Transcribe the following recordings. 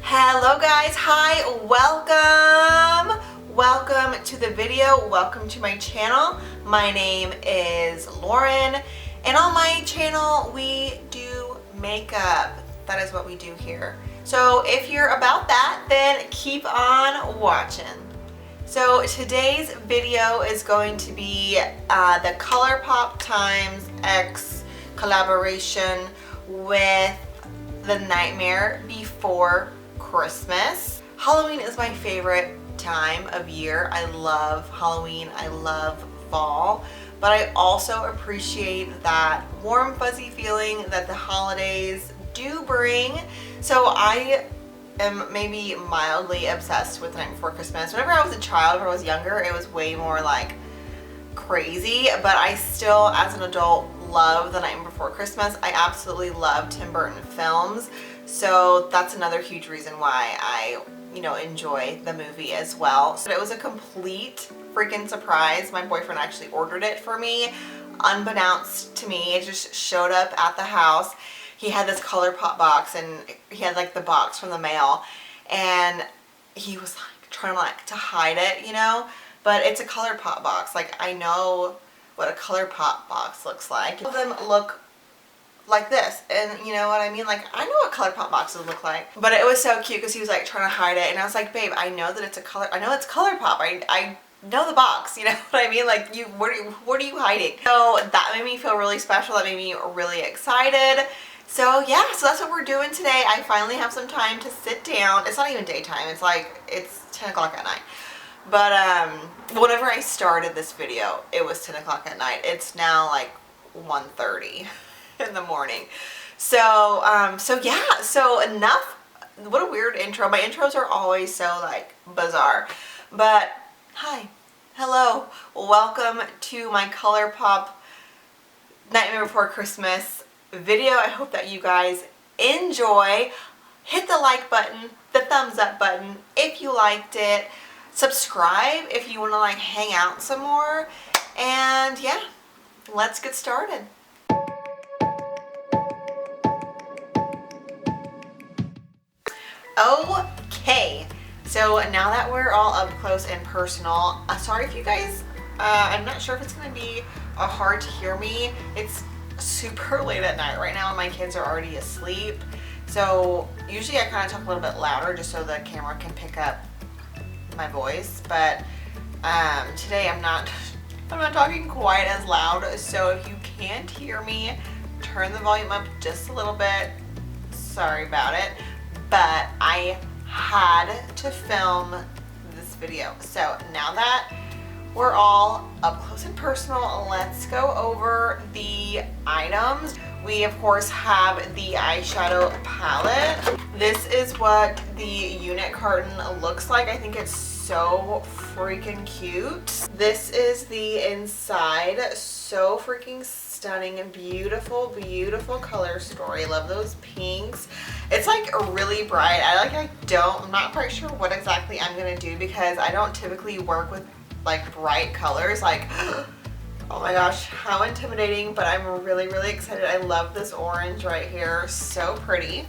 Hello guys, hi, welcome to the video, welcome to my channel. My name is Lauren and on my channel we do makeup. That is what we do here. So if you're about that, then keep on watching. So today's video is going to be the Colourpop times X collaboration with The Nightmare Before Christmas. Halloween is my favorite time of year. I love Halloween, I love fall, but I also appreciate that warm fuzzy feeling that the holidays do bring. So I am maybe mildly obsessed with The Night Before Christmas. Whenever I was a child, when I was younger, it was way more like crazy, but I still as an adult love The Night Before Christmas. I absolutely love Tim Burton films, so that's another huge reason why I enjoy the movie as well. So it was a complete freaking surprise. My boyfriend actually ordered it for me unbeknownst to me. It just showed up at the house. He had this Colourpop box and he had like the box from the mail and he was like trying to hide it, but it's a Colourpop box. Like, I know what a Colourpop box looks like. All of them look like this, and you know what I mean? Like, I know what Colourpop boxes look like. But it was so cute because he was like trying to hide it and I was like, babe, I know that it's I know it's Colourpop. I know the box, you know what I mean? Like, what are you hiding? So that made me feel really special. That made me really excited. So yeah, so that's what we're doing today. I finally have some time to sit down. It's not even daytime. It's 10 o'clock at night. But whenever I started this video, it was 10 o'clock at night. It's now like 1:30 in the morning. So yeah, so enough. What a weird intro. My intros are always so like bizarre. But hi, hello, welcome to my Colourpop Nightmare Before Christmas video. I hope that you guys enjoy. Hit the like button, the thumbs up button if you liked it. Subscribe if you want to like hang out some more. And yeah, let's get started. Okay, so now that we're all up close and personal, sorry if you guys, I'm not sure if it's going to be hard to hear me. It's super late at night right now and my kids are already asleep. So usually I kind of talk a little bit louder just so the camera can pick up my voice. But today I'm not talking quite as loud. So if you can't hear me, turn the volume up just a little bit. Sorry about it. But I had to film this video. So now that we're all up close and personal, let's go over the items. We of course have the eyeshadow palette. This is what the unit carton looks like. I think it's so freaking cute. This is the inside. So freaking stunning and beautiful, beautiful color story. Love those pinks. It's like really bright. I'm not quite sure what exactly I'm gonna do because I don't typically work with like bright colors. Like, oh my gosh, how intimidating, but I'm really, really excited. I love this orange right here. So pretty.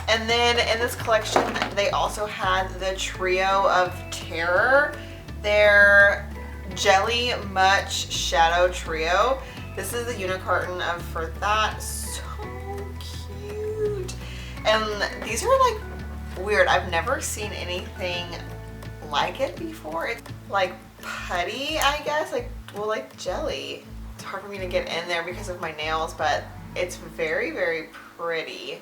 And then in this collection, they also had the Trio of Terror, their Jelly Much Shadow Trio. This is the unicarton for that. So cute. And these are like weird. I've never seen anything like it before. It's like putty, I guess, like jelly. It's hard for me to get in there because of my nails, but it's very, very pretty.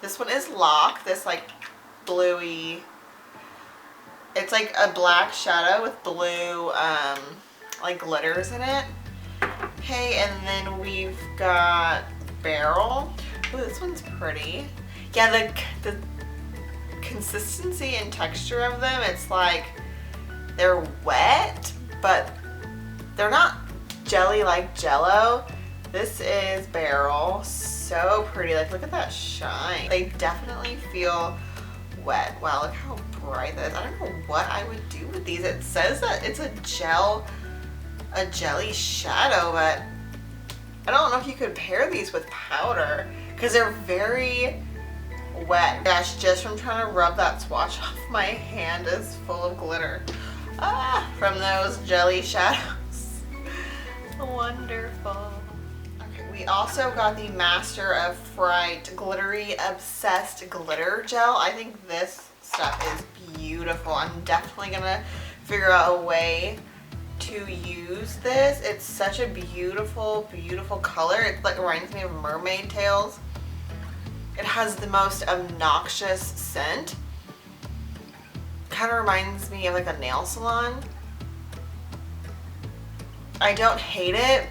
This one is locked, this like bluey, it's like a black shadow with blue like glitters in it. Okay, and then we've got Barrel. Ooh, this one's pretty. Yeah, the consistency and texture of them, it's like they're wet, but they're not jelly like Jello. This is Barrel. So pretty. Like, look at that shine. They definitely feel wet. Wow, look how bright that is. I don't know what I would do with these. It says that it's a jelly shadow, but I don't know if you could pair these with powder because they're very wet. Gosh, just from trying to rub that swatch off, my hand is full of glitter. From those jelly shadows. Wonderful. Okay, we also got the Master of Fright Glittery Obsessed Glitter Gel. I think this stuff is beautiful. I'm definitely gonna figure out a way to use this. It's such a beautiful, beautiful color. It like reminds me of mermaid tails. It has the most obnoxious scent. Kind of reminds me of like a nail salon. I don't hate it,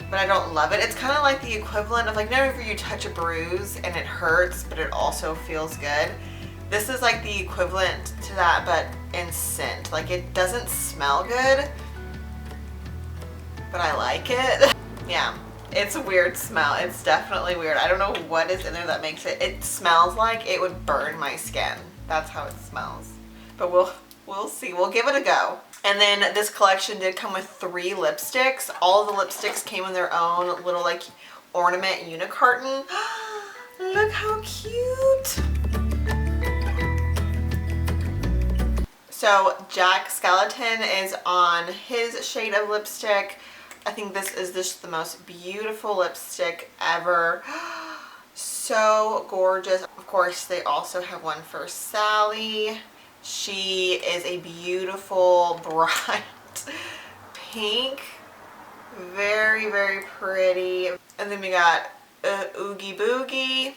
but I don't love it. It's kind of like the equivalent of like, whenever you touch a bruise and it hurts, but it also feels good. This is like the equivalent to that, but in scent. Like, it doesn't smell good, but I like it. Yeah, it's a weird smell. It's definitely weird. I don't know what is in there that makes it. It smells like it would burn my skin. That's how it smells. But we'll see. We'll give it a go. And then this collection did come with 3 lipsticks. All of the lipsticks came in their own little like ornament unicarton. Look how cute. So Jack Skeleton is on his shade of lipstick. I think this is just the most beautiful lipstick ever. So gorgeous. Of course, they also have one for Sally. She is a beautiful bright pink. Very, very pretty. And then we got Oogie Boogie.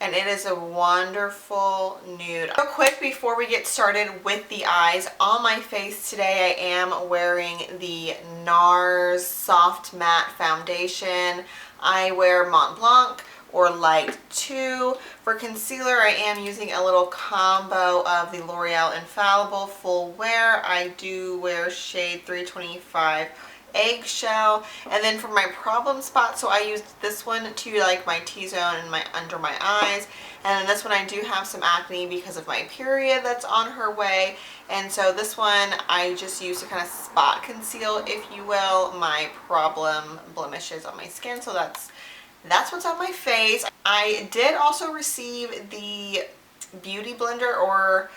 And it is a wonderful nude. Real quick before we get started with the eyes, on my face today I am wearing the NARS Soft Matte Foundation. I wear Mont Blanc or Light 2. For concealer, I am using a little combo of the L'Oreal Infallible Full Wear. I do wear shade 325 Eggshell. And then for my problem spot, so I used this one to like my T-zone and my under my eyes. And then this one I do have some acne because of my period that's on her way. And so this one I just use to kind of spot conceal, if you will, my problem blemishes on my skin. So that's what's on my face. I did also receive the Beauty Blender or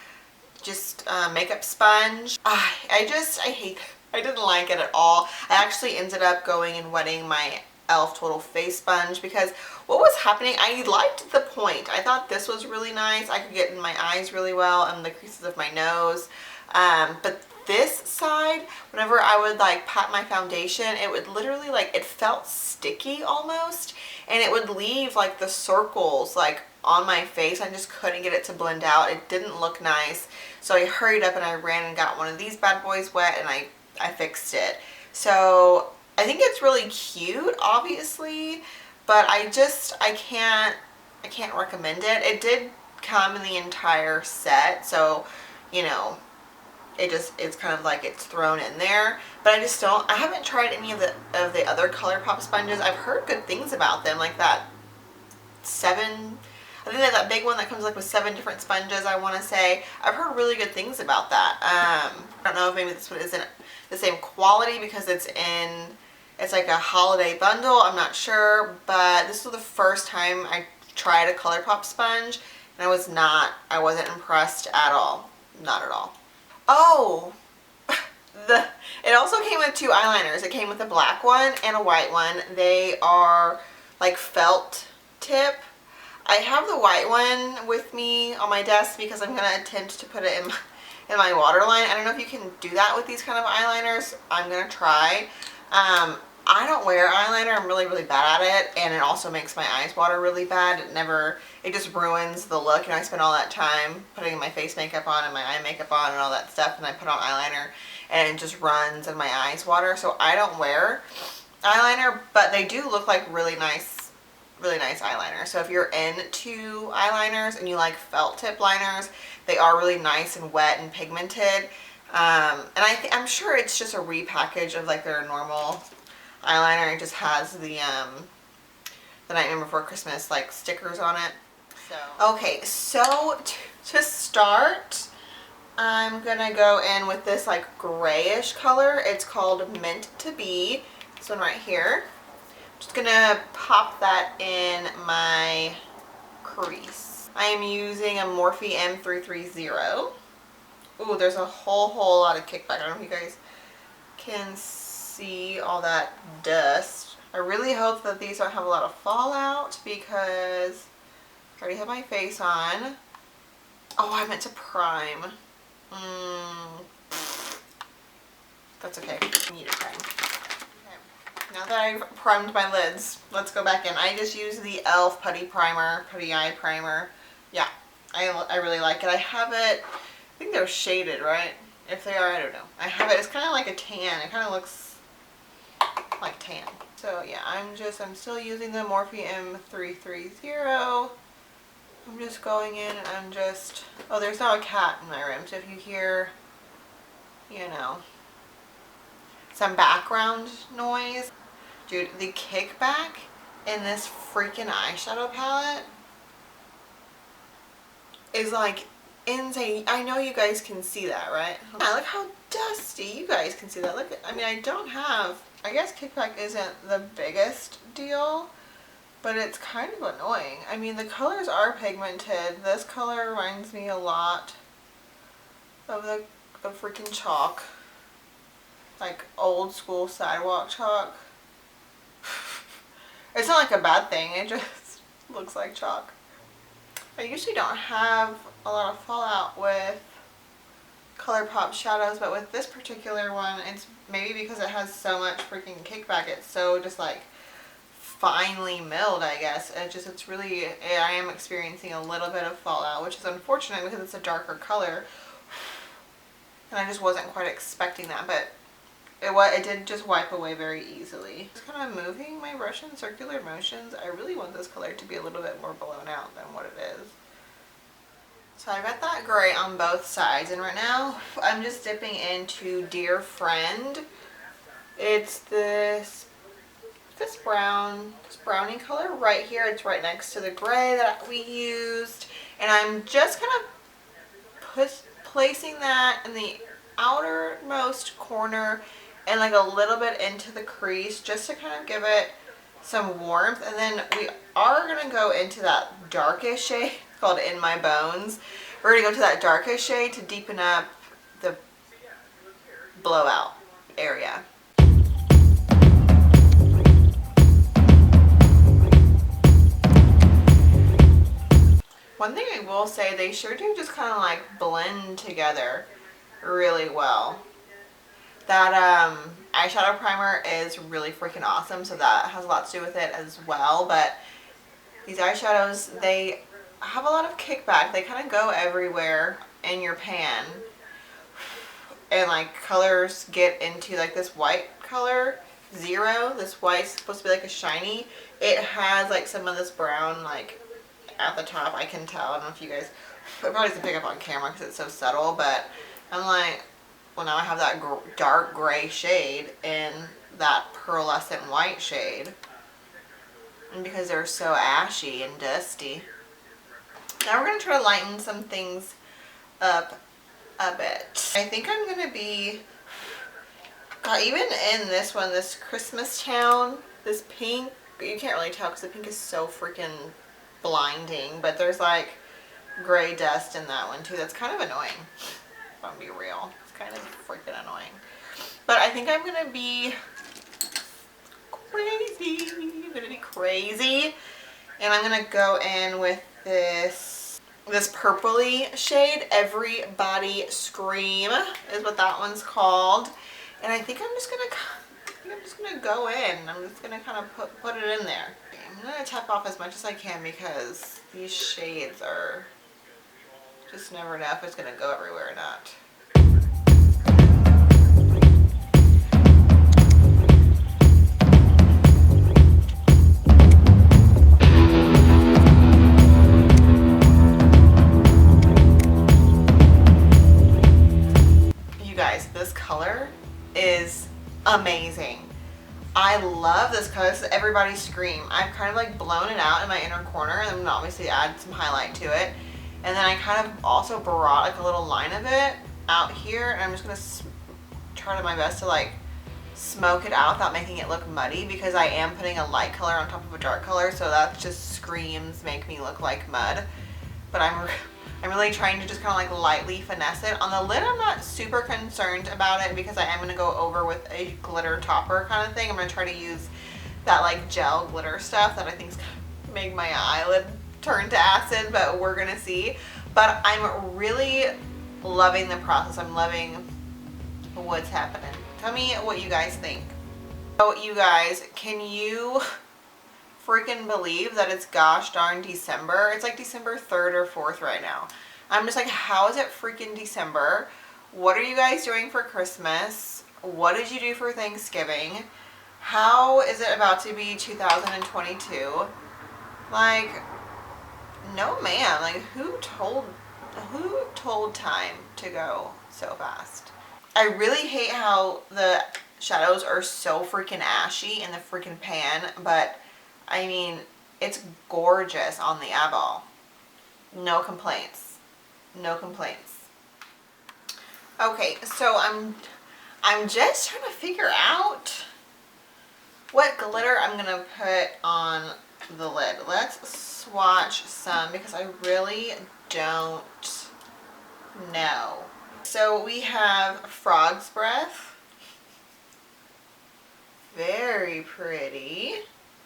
just makeup sponge. I hate that. I didn't like it at all. I actually ended up going and wetting my e.l.f. Total Face Sponge because what was happening, I liked the point. I thought this was really nice. I could get in my eyes really well and the creases of my nose. But this side, whenever I would like pat my foundation, it would literally like, it felt sticky almost. And it would leave like the circles like on my face. I just couldn't get it to blend out. It didn't look nice. So I hurried up and I ran and got one of these bad boys wet and I fixed it. So I think it's really cute, obviously, but I can't recommend it. It did come in the entire set, so you know, it's kind of like it's thrown in there, but I haven't tried any of the other Colourpop sponges. I've heard good things about them, like that I think that big one that comes like with 7 different sponges, I want to say. I've heard really good things about that. I don't know if maybe this one isn't the same quality because it's like a holiday bundle. I'm not sure, but this was the first time I tried a Colourpop sponge and I wasn't impressed at all. Not at all. Oh, it also came with 2 eyeliners. It came with a black one and a white one. They are like felt tip. I have the white one with me on my desk because I'm going to attempt to put it in my waterline. I don't know if you can do that with these kind of eyeliners. I'm going to try. I don't wear eyeliner. I'm really, really bad at it. And it also makes my eyes water really bad. It just ruins the look. You know, I spend all that time putting my face makeup on and my eye makeup on and all that stuff. And I put on eyeliner and it just runs and my eyes water. So I don't wear eyeliner, but they do look like really nice eyeliner. So if you're into eyeliners and you like felt tip liners, they are really nice and wet and pigmented. And I'm sure it's just a repackage of like their normal eyeliner. It just has the Nightmare Before Christmas like stickers on it. So okay, so to start, I'm gonna go in with this like grayish color. It's called Meant to Be. This one right here. Just gonna pop that in my crease. I am using a Morphe M330. Ooh, there's a whole lot of kickback. I don't know if you guys can see all that dust. I really hope that these don't have a lot of fallout because I already have my face on. Oh, I meant to prime. That's okay. I need to prime. Okay. Now that I've primed my lids, let's go back in. I just use the e.l.f. Putty Eye Primer. Yeah, I really like it. I have it, I think they're shaded, right? If they are, I don't know. I have it, it's kind of like a tan. It kind of looks like tan. So yeah, I'm still using the Morphe M330. I'm just going in and I'm just, oh, there's now a cat in my room. So if you hear, you know, some background noise. Dude, the kickback in this freaking eyeshadow palette is like insane. I know you guys can see that, right? Yeah, look how dusty. You guys can see that. Look, I mean, I guess kickback isn't the biggest deal, but it's kind of annoying. I mean, the colors are pigmented. This color reminds me a lot of the freaking chalk. Like old school sidewalk chalk. It's not like a bad thing, it just looks like chalk. I usually don't have a lot of fallout with Colourpop shadows, but with this particular one, it's maybe because it has so much freaking kickback, it's so just like finely milled, I guess. It's really, I am experiencing a little bit of fallout, which is unfortunate because it's a darker color. And I just wasn't quite expecting that, but it did just wipe away very easily. Just kind of moving my brush in circular motions. I really want this color to be a little bit more blown out than what it is. So I've got that gray on both sides, and right now I'm just dipping into Dear Friend. It's this brownie color right here. It's right next to the gray that we used, and I'm just kind of placing that in the outermost corner and like a little bit into the crease just to kind of give it some warmth. And then we are going to go into that darkest shade called In My Bones. We're going to go to that darkest shade to deepen up the blowout area. One thing I will say, they sure do just kind of like blend together really well. That eyeshadow primer is really freaking awesome, so that has a lot to do with it as well. But these eyeshadows, they have a lot of kickback. They kind of go everywhere in your pan, and like colors get into like this white color, Zero. This white's supposed to be like a shiny. It has like some of this brown like at the top. I can tell. I don't know if you guys, it probably doesn't pick up on camera because it's so subtle, but I'm like, well, now I have that dark gray shade and that pearlescent white shade, and because they're so ashy and dusty. Now we're going to try to lighten some things up a bit. I think I'm going to be, God, even in this one, this Christmas Town, this pink, you can't really tell because the pink is so freaking blinding, but there's like gray dust in that one too. That's kind of annoying, if I'm gonna be real. It's kind of freaking annoying. But I think I'm gonna be crazy. I'm gonna be crazy. And I'm gonna go in with this purpley shade. Everybody Scream is what that one's called. And I think I'm just gonna go in. I'm just gonna kind of put it in there. I'm gonna tap off as much as I can because these shades are just never know if it's gonna go everywhere or not. You guys, this color is amazing. I love this color. This is Everybody Scream. I've kind of like blown it out in my inner corner, and then obviously add some highlight to it. And then I kind of also brought like a little line of it out here, and I'm just going to try my best to like smoke it out without making it look muddy, because I am putting a light color on top of a dark color, so that just screams make me look like mud. But I'm really trying to just kind of like lightly finesse it. On the lid, I'm not super concerned about it because I am going to go over with a glitter topper kind of thing. I'm going to try to use that like gel glitter stuff that I think is going to make my eyelid turn to acid, but we're going to see. But I'm really loving the process. I'm loving what's happening. Tell me what you guys think. So you guys, can you freaking believe that it's gosh darn December? It's like December 3rd or 4th right now. I'm just like, how is it freaking December? What are you guys doing for Christmas? What did you do for Thanksgiving? How is it about to be 2022? Like, no man, like who told time to go so fast? I really hate how the shadows are so freaking ashy in the freaking pan, but I mean, it's gorgeous on the eyeball. No complaints. No complaints. Okay, so I'm just trying to figure out what glitter I'm gonna put on the lid. Let's swatch some because I really don't know. So we have Frog's Breath. Very pretty.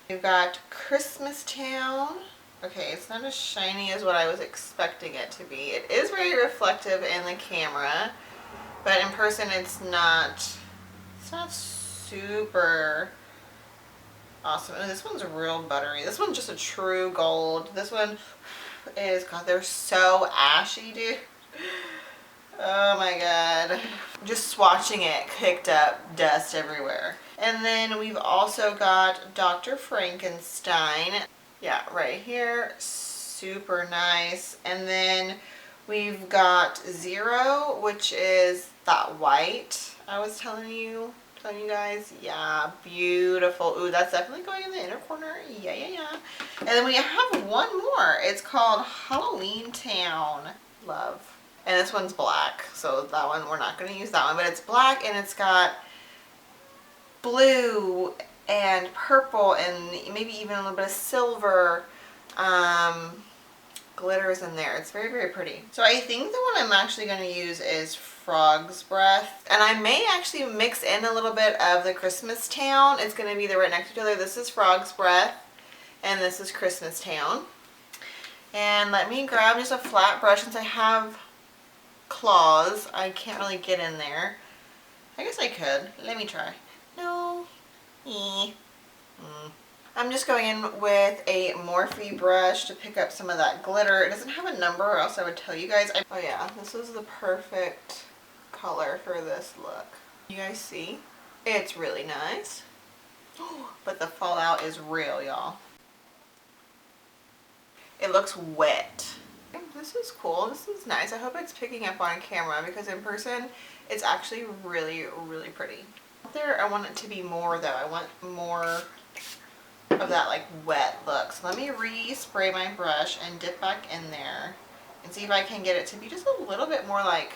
We've got Christmas Town. Okay, it's not as shiny as what I was expecting it to be. It is very reflective in the camera, but in person it's not super awesome. And this one's real buttery. This one's just a true gold. This one is, God, they're so ashy, dude. Oh my God. Just swatching it kicked up dust everywhere. And then we've also got Dr. Frankenstein. Yeah, right here. Super nice. And then we've got Zero, which is that white I was telling you guys. Yeah, beautiful. Ooh, that's definitely going in the inner corner. Yeah. And then we have one more. It's called Halloween Town. Love. And this one's black, so that one, we're not going to use that one, but it's black and it's got blue and purple and maybe even a little bit of silver glitters in there. It's very, very pretty. So I think the one I'm actually going to use is Frog's Breath. And I may actually mix in a little bit of the Christmas Town. It's going to be right next to each other. This is Frog's Breath and this is Christmas Town. And let me grab just a flat brush since I have claws. I can't really get in there. I guess I could. Let me try. No. I'm just going in with a Morphe brush to pick up some of that glitter. It doesn't have a number or else I would tell you guys. Oh yeah, this is the perfect color for this look. You guys see? It's really nice. But the fallout is real, y'all. It looks wet. This is cool. This is nice. I hope it's picking up on camera because in person it's actually really, really pretty. There, I want it to be more though. I want more of that like wet look. So let me re-spray my brush and dip back in there and see if I can get it to be just a little bit more like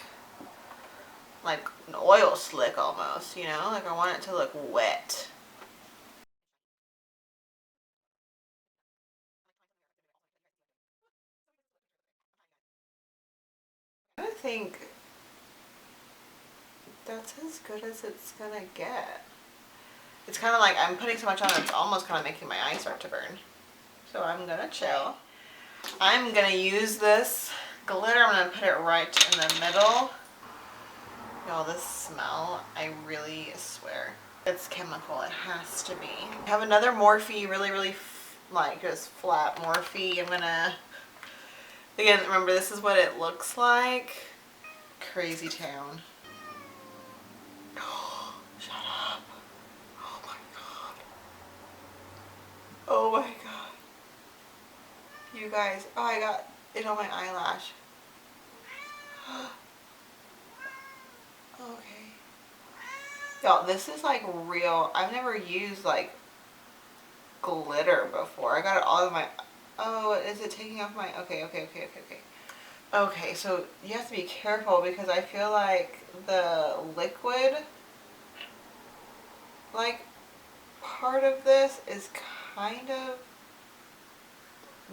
an oil slick almost, you know? Like I want it to look wet. I think that's as good as it's gonna get. It's kind of like I'm putting so much on it's almost kind of making my eyes start to burn. So I'm gonna chill. I'm gonna use this glitter. I'm gonna put it right in the middle. Y'all, this smell, I really swear. It's chemical, it has to be. I have another Morphe, really like just flat Morphe. I'm gonna, again, remember this is what it looks like. Crazy Town. Shut up. Oh my God. Oh my God. You guys, oh, I got it on my eyelash. Okay. Y'all, this is like real. I've never used like glitter before. I got it all over my, oh, is it taking off my, okay. Okay, so you have to be careful because I feel like the liquid like part of this is kind of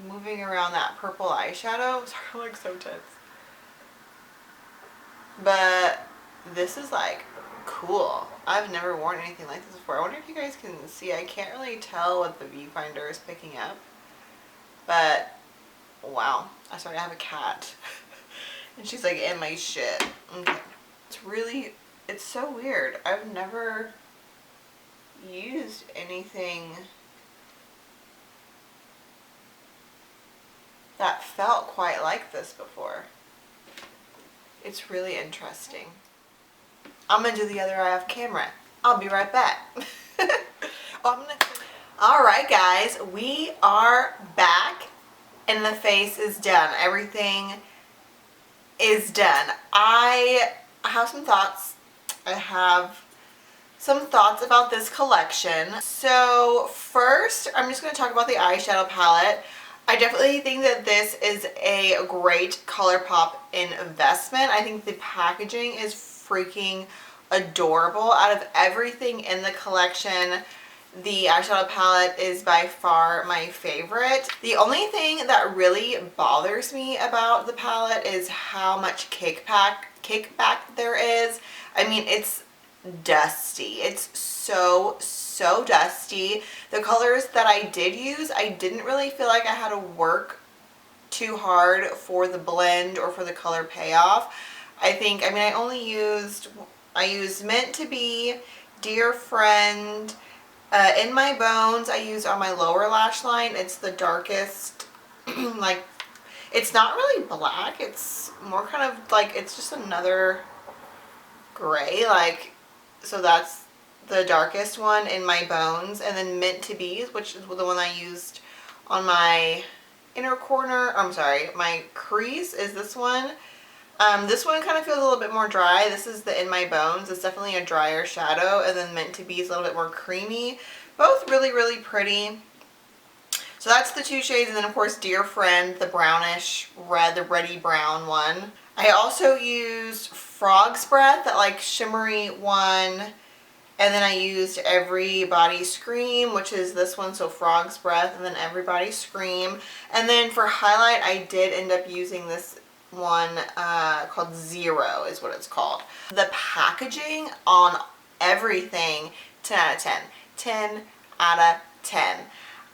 moving around that purple eyeshadow. Sorry, like so tense. But this is like cool. I've never worn anything like this before. I wonder if you guys can see. I can't really tell what the viewfinder is picking up. But wow. I started to have a cat. And she's like in my shit. Okay. It's so weird. I've never used anything that felt quite like this before. It's really interesting. I'm gonna do the other eye off camera. I'll be right back. Alright guys, we are back and the face is done. Everything is done. I have some thoughts. I have some thoughts about this collection. So first, I'm just going to talk about the eyeshadow palette. I definitely think that this is a great Colourpop investment. I think the packaging is freaking adorable. Out of everything in the collection, the eyeshadow palette is by far my favorite. The only thing that really bothers me about the palette is how much kickback there is. I mean, it's dusty. It's so dusty. The colors that I did use, I didn't really feel like I had to work too hard for the blend or for the color payoff. I used Meant to Be, Dear Friend, In My Bones I used on my lower lash line. It's the darkest, like, it's not really black, it's more kind of like, it's just another gray, like, so that's the darkest one, In My Bones. And then Meant to Be, which is the one I used on my inner corner, I'm sorry, my crease, is this one. This one kind of feels a little bit more dry. This is the In My Bones. It's definitely a drier shadow. And then Meant to Be is a little bit more creamy. Both really pretty. So that's the two shades. And then of course Dear Friend, the brownish red, the reddy brown one. I also used Frog's Breath, that like shimmery one. And then I used Everybody Scream, which is this one, so Frog's Breath, and then Everybody Scream. And then for highlight, I did end up using this one called Zero is what it's called. The packaging on everything, 10 out of 10. 10 out of 10.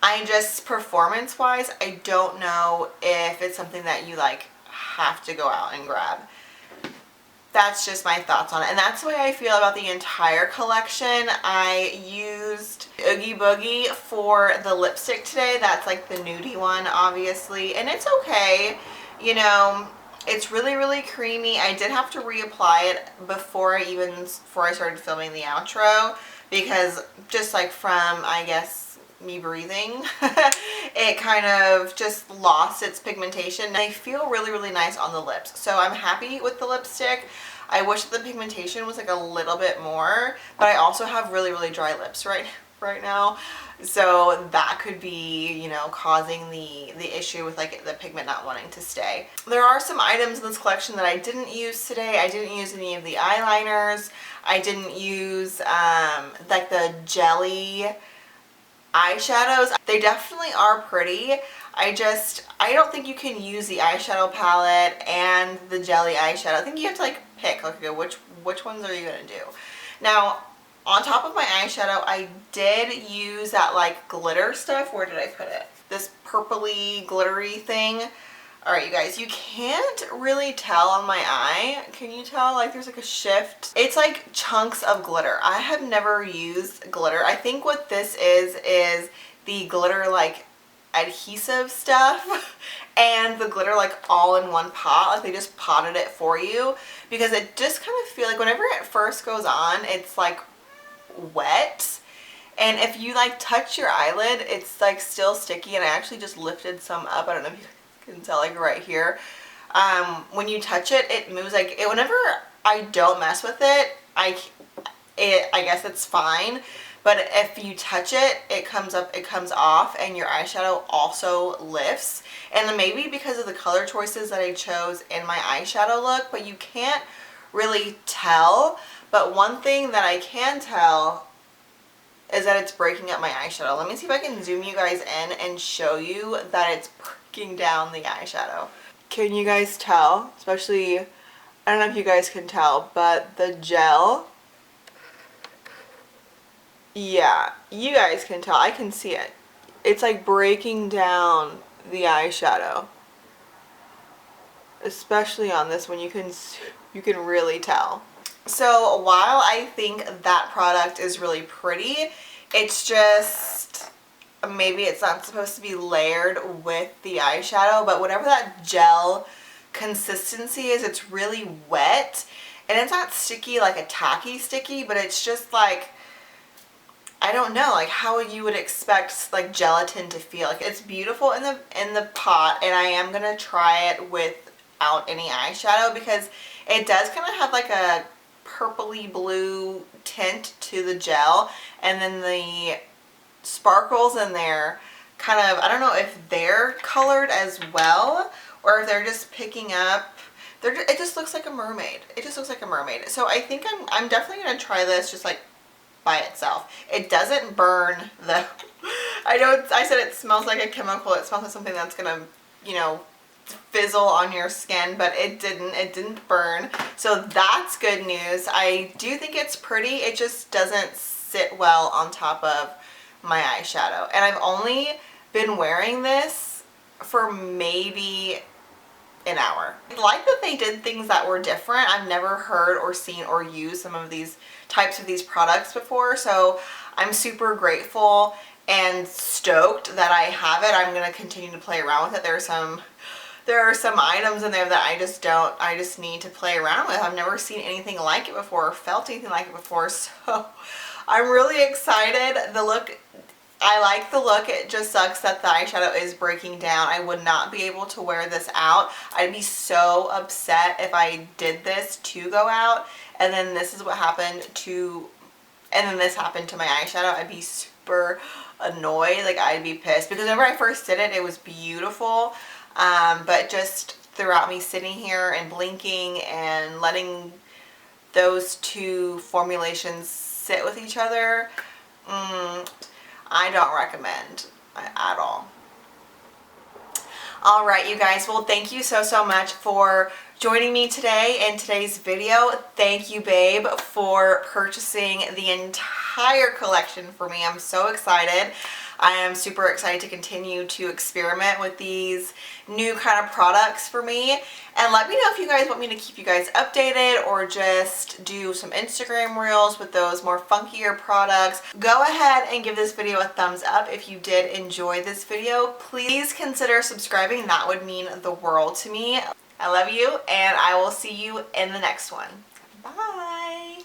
I just, performance-wise, I don't know if it's something that you like have to go out and grab. That's just my thoughts on it. And that's the way I feel about the entire collection. I used Oogie Boogie for the lipstick today. That's like the nudie one, obviously. And it's okay. You know, it's really creamy. I did have to reapply it before I started filming the outro, because just like from, I guess, me breathing, it kind of just lost its pigmentation. I feel really nice on the lips, so I'm happy with the lipstick. I wish that the pigmentation was like a little bit more, but I also have really dry lips right now, so that could be, you know, causing the issue with like the pigment not wanting to stay. There are some items in this collection that I didn't use today. I didn't use any of the eyeliners. I didn't use like the jelly eyeshadows. They definitely are pretty. I don't think you can use the eyeshadow palette and the jelly eyeshadow. I think you have to like pick, like, okay, which ones are you gonna do? Now, on top of my eyeshadow, I did use that like glitter stuff. Where did I put it? This purpley glittery thing. Alright, you guys, you can't really tell on my eye. Can you tell? Like, there's like a shift. It's like chunks of glitter. I have never used glitter. I think what this is the glitter like adhesive stuff and the glitter like all in one pot. Like, they just potted it for you, because it just kind of feel like whenever it first goes on, it's like wet. And if you like touch your eyelid, it's like still sticky. And I actually just lifted some up. I don't know if you can tell, like right here. When you touch it, it moves like it. Whenever I don't mess with it, I guess it's fine. But if you touch it, it comes up, it comes off, and your eyeshadow also lifts. And then maybe because of the color choices that I chose in my eyeshadow look, but you can't really tell. But one thing that I can tell is that it's breaking up my eyeshadow. Let me see if I can zoom you guys in and show you that it's breaking down the eyeshadow. Can you guys tell? Especially, I don't know if you guys can tell, but the gel, yeah, you guys can tell. I can see it. It's like breaking down the eyeshadow. Especially on this one, you can really tell. So while I think that product is really pretty, it's just, maybe it's not supposed to be layered with the eyeshadow, but whatever that gel consistency is, it's really wet. And it's not sticky, like a tacky sticky, but it's just like, I don't know, like how you would expect like gelatin to feel. Like it's beautiful in the pot, and I am gonna try it without any eyeshadow because it does kind of have like a purpley blue tint to the gel, and then the sparkles in there kind of, I don't know if they're colored as well or if they're just picking up. It just looks like a mermaid. It just looks like a mermaid. So I think I'm definitely gonna try this just like by itself. It doesn't burn though. I said it smells like a chemical. It smells like something that's gonna, you know, fizzle on your skin, but it didn't burn. So that's good news. I do think it's pretty. It just doesn't sit well on top of my eyeshadow. And I've only been wearing this for maybe an hour. I like that they did things that were different. I've never heard or seen or used some of these types of these products before, so I'm super grateful and stoked that I have it. I'm going to continue to play around with it. There are some items in there that I just need to play around with. I've never seen anything like it before or felt anything like it before, so I'm really excited. The look, I like the look. It just sucks that the eyeshadow is breaking down. I would not be able to wear this out. I'd be so upset if I did this to go out and then this is what happened to, and then this happened to my eyeshadow. I'd be super annoyed. Like I'd be pissed because whenever I first did it, it was beautiful. But just throughout me sitting here and blinking and letting those two formulations sit with each other, I don't recommend at all. All right, you guys. Well, thank you so much for joining me today in today's video. Thank you, babe, for purchasing the entire collection for me. I'm so excited. I am super excited to continue to experiment with these new kind of products for me. And let me know if you guys want me to keep you guys updated or just do some Instagram reels with those more funkier products. Go ahead and give this video a thumbs up if you did enjoy this video. Please consider subscribing. That would mean the world to me. I love you, and I will see you in the next one. Bye!